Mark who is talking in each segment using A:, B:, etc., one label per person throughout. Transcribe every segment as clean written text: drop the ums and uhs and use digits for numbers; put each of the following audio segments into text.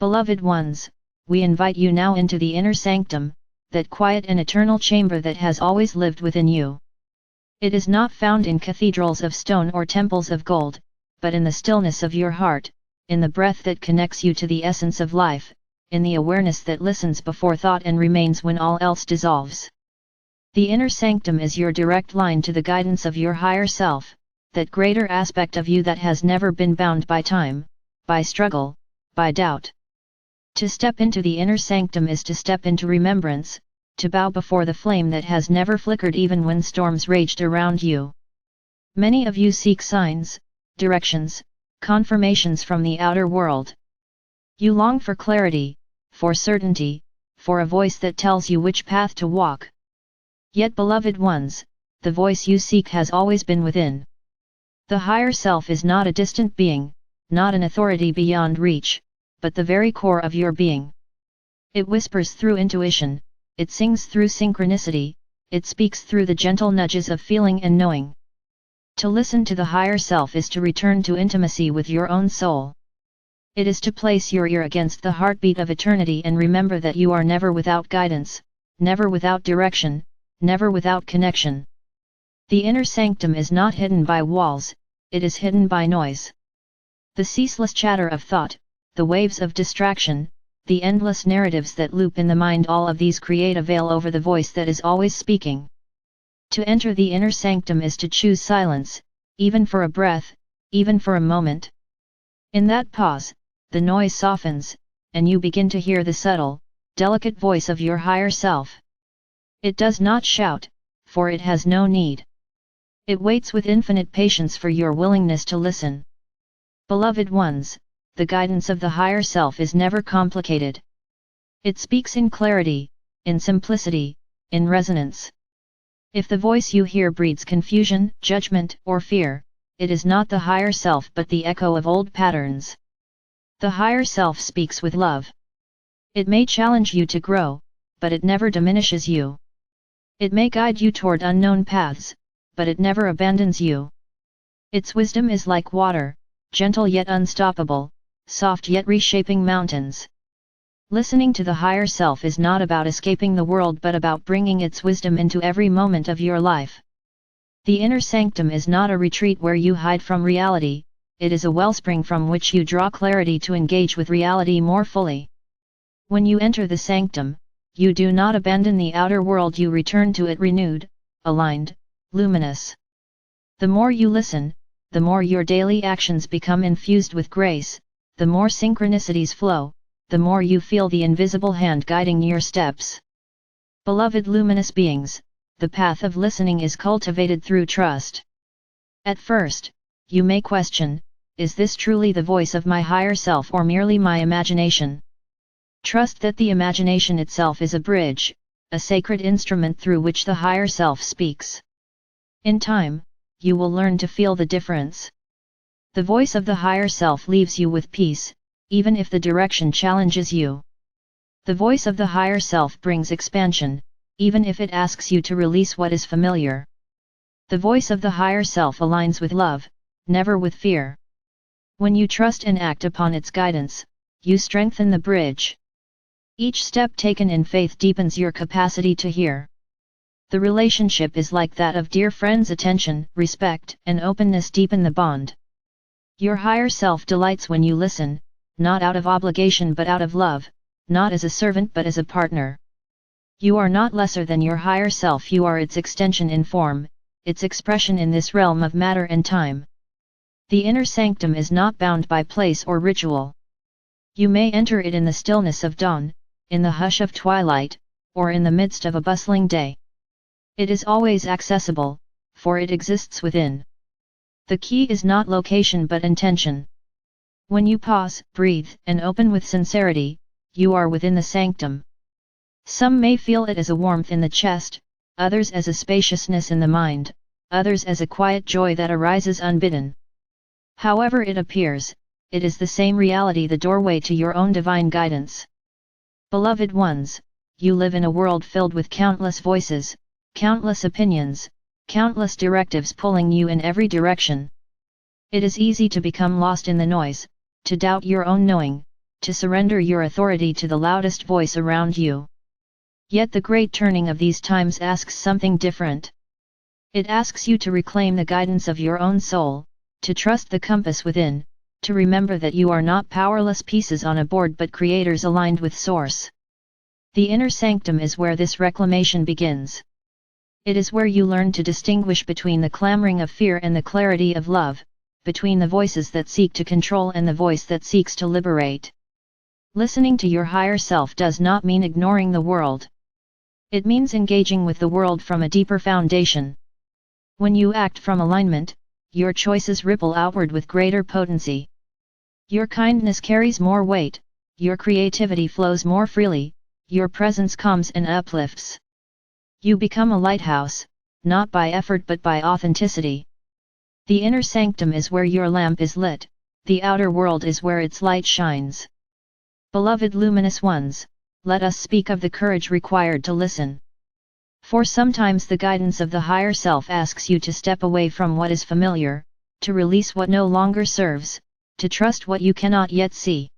A: Beloved ones, we invite you now into the inner sanctum, that quiet and eternal chamber that has always lived within you. It is not found in cathedrals of stone or temples of gold, but in the stillness of your heart, in the breath that connects you to the essence of life, in the awareness that listens before thought and remains when all else dissolves. The inner sanctum is your direct line to the guidance of your higher self, that greater aspect of you that has never been bound by time, by struggle, by doubt. To step into the inner sanctum is to step into remembrance, to bow before the flame that has never flickered even when storms raged around you. Many of you seek signs, directions, confirmations from the outer world. You long for clarity, for certainty, for a voice that tells you which path to walk. Yet, beloved ones, the voice you seek has always been within. The higher self is not a distant being, not an authority beyond reach, but the very core of your being. It whispers through intuition, it sings through synchronicity, it speaks through the gentle nudges of feeling and knowing. To listen to the higher self is to return to intimacy with your own soul. It is to place your ear against the heartbeat of eternity and remember that you are never without guidance, never without direction, never without connection. The inner sanctum is not hidden by walls, it is hidden by noise. The ceaseless chatter of thought, the waves of distraction, the endless narratives that loop in the mind, all of these create a veil over the voice that is always speaking. To enter the inner sanctum is to choose silence, even for a breath, even for a moment. In that pause, the noise softens, and you begin to hear the subtle, delicate voice of your higher self. It does not shout, for it has no need. It waits with infinite patience for your willingness to listen. Beloved ones, the guidance of the higher self is never complicated. It speaks in clarity, in simplicity, in resonance. If the voice you hear breeds confusion, judgment, or fear, it is not the higher self but the echo of old patterns. The higher self speaks with love. It may challenge you to grow, but it never diminishes you. It may guide you toward unknown paths, but it never abandons you. Its wisdom is like water, gentle yet unstoppable, soft yet reshaping mountains. Listening to the higher self is not about escaping the world but about bringing its wisdom into every moment of your life. The inner sanctum is not a retreat where you hide from reality, it is a wellspring from which you draw clarity to engage with reality more fully. When you enter the sanctum, you do not abandon the outer world, you return to it renewed, aligned, luminous. The more you listen, the more your daily actions become infused with grace, the more synchronicities flow, the more you feel the invisible hand guiding your steps. Beloved luminous beings, the path of listening is cultivated through trust. At first, you may question, is this truly the voice of my higher self or merely my imagination? Trust that the imagination itself is a bridge, a sacred instrument through which the higher self speaks. In time, you will learn to feel the difference. The voice of the higher self leaves you with peace, even if the direction challenges you. The voice of the higher self brings expansion, even if it asks you to release what is familiar. The voice of the higher self aligns with love, never with fear. When you trust and act upon its guidance, you strengthen the bridge. Each step taken in faith deepens your capacity to hear. The relationship is like that of dear friends. Attention, respect, and openness deepen the bond. Your higher self delights when you listen, not out of obligation but out of love, not as a servant but as a partner. You are not lesser than your higher self, you are its extension in form, its expression in this realm of matter and time. The inner sanctum is not bound by place or ritual. You may enter it in the stillness of dawn, in the hush of twilight, or in the midst of a bustling day. It is always accessible, for it exists within. The key is not location but intention. When you pause, breathe, and open with sincerity, you are within the sanctum. Some may feel it as a warmth in the chest, others as a spaciousness in the mind, others as a quiet joy that arises unbidden. However it appears, it is the same reality, the doorway to your own divine guidance. Beloved ones, you live in a world filled with countless voices, countless opinions, countless directives pulling you in every direction. It is easy to become lost in the noise, to doubt your own knowing, to surrender your authority to the loudest voice around you. Yet the great turning of these times asks something different. It asks you to reclaim the guidance of your own soul, to trust the compass within, to remember that you are not powerless pieces on a board but creators aligned with Source. The inner sanctum is where this reclamation begins. It is where you learn to distinguish between the clamoring of fear and the clarity of love, between the voices that seek to control and the voice that seeks to liberate. Listening to your higher self does not mean ignoring the world. It means engaging with the world from a deeper foundation. When you act from alignment, your choices ripple outward with greater potency. Your kindness carries more weight, your creativity flows more freely, your presence calms and uplifts. You become a lighthouse, not by effort but by authenticity. The inner sanctum is where your lamp is lit, the outer world is where its light shines. Beloved luminous ones, let us speak of the courage required to listen. For sometimes the guidance of the higher self asks you to step away from what is familiar, to release what no longer serves, to trust what you cannot yet see.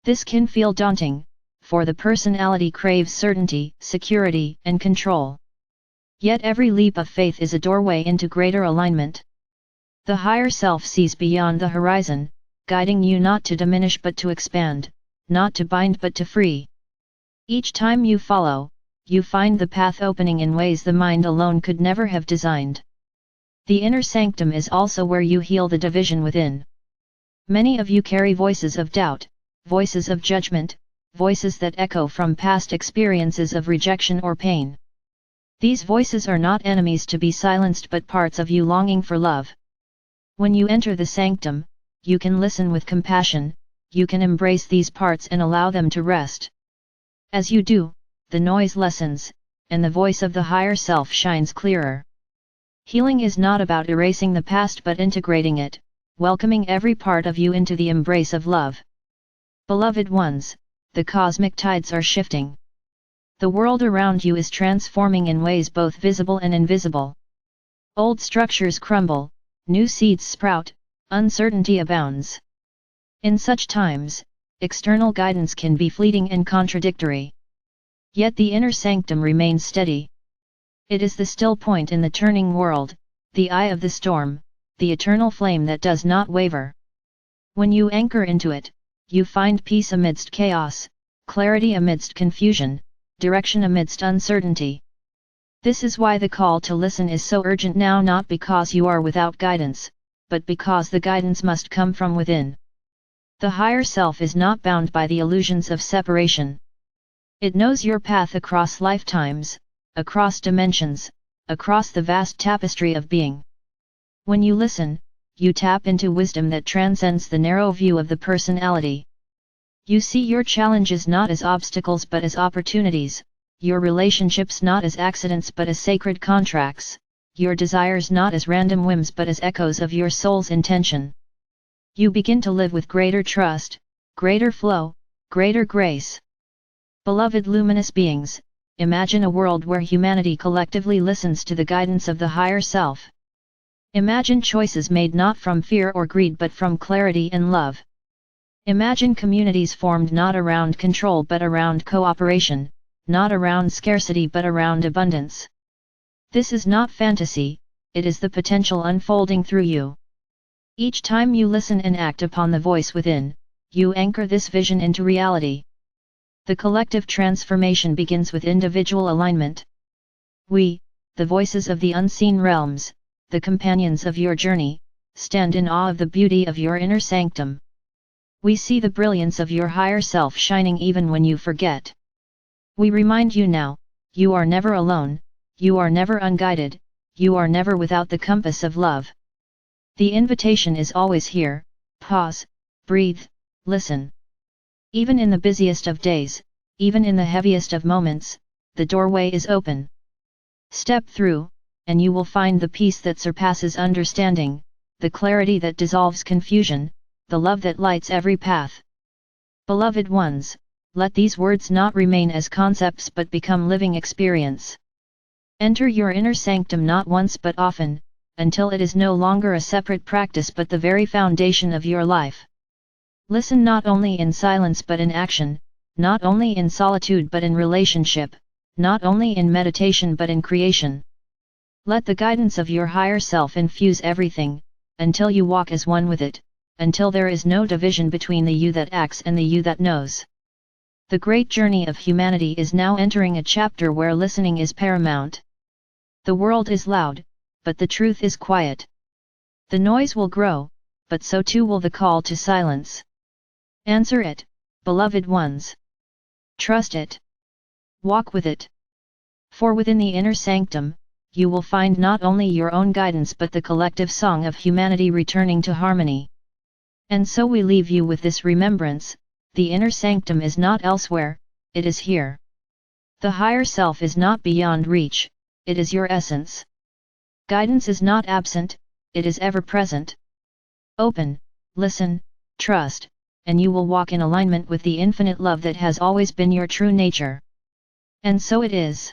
A: This can feel daunting, for the personality craves certainty, security, and control. Yet every leap of faith is a doorway into greater alignment. The higher self sees beyond the horizon, guiding you not to diminish but to expand, not to bind but to free. Each time you follow, you find the path opening in ways the mind alone could never have designed. The inner sanctum is also where you heal the division within. Many of you carry voices of doubt, voices of judgment, voices that echo from past experiences of rejection or pain. These voices are not enemies to be silenced but parts of you longing for love. When you enter the sanctum, you can listen with compassion, you can embrace these parts and allow them to rest. As you do, the noise lessens, and the voice of the higher self shines clearer. Healing is not about erasing the past but integrating it, welcoming every part of you into the embrace of love. Beloved ones, the cosmic tides are shifting. The world around you is transforming in ways both visible and invisible. Old structures crumble, new seeds sprout, uncertainty abounds. In such times, external guidance can be fleeting and contradictory. Yet the inner sanctum remains steady. It is the still point in the turning world, the eye of the storm, the eternal flame that does not waver. When you anchor into it, you find peace amidst chaos, clarity amidst confusion, direction amidst uncertainty. This is why the call to listen is so urgent now, not because you are without guidance, but because the guidance must come from within. The higher self is not bound by the illusions of separation. It knows your path across lifetimes, across dimensions, across the vast tapestry of being. When you listen, you tap into wisdom that transcends the narrow view of the personality. You see your challenges not as obstacles but as opportunities, your relationships not as accidents but as sacred contracts, your desires not as random whims but as echoes of your soul's intention. You begin to live with greater trust, greater flow, greater grace. Beloved luminous beings, imagine a world where humanity collectively listens to the guidance of the higher self. Imagine choices made not from fear or greed but from clarity and love. Imagine communities formed not around control but around cooperation, not around scarcity but around abundance. This is not fantasy, it is the potential unfolding through you. Each time you listen and act upon the voice within, you anchor this vision into reality. The collective transformation begins with individual alignment. We, the voices of the unseen realms, the companions of your journey, stand in awe of the beauty of your inner sanctum. We see the brilliance of your higher self shining even when you forget. We remind you now, you are never alone, you are never unguided, you are never without the compass of love. The invitation is always here: pause, breathe, listen. Even in the busiest of days, even in the heaviest of moments, the doorway is open. Step through, and you will find the peace that surpasses understanding, the clarity that dissolves confusion, the love that lights every path. Beloved ones, let these words not remain as concepts but become living experience. Enter your inner sanctum not once but often, until it is no longer a separate practice but the very foundation of your life. Listen not only in silence but in action, not only in solitude but in relationship, not only in meditation but in creation. Let the guidance of your higher self infuse everything, until you walk as one with it, until there is no division between the you that acts and the you that knows. The great journey of humanity is now entering a chapter where listening is paramount. The world is loud, but the truth is quiet. The noise will grow, but so too will the call to silence. Answer it, beloved ones. Trust it. Walk with it. For within the inner sanctum, you will find not only your own guidance but the collective song of humanity returning to harmony. And so we leave you with this remembrance: the inner sanctum is not elsewhere, it is here. The higher self is not beyond reach, it is your essence. Guidance is not absent, it is ever present. Open, listen, trust, and you will walk in alignment with the infinite love that has always been your true nature. And so it is.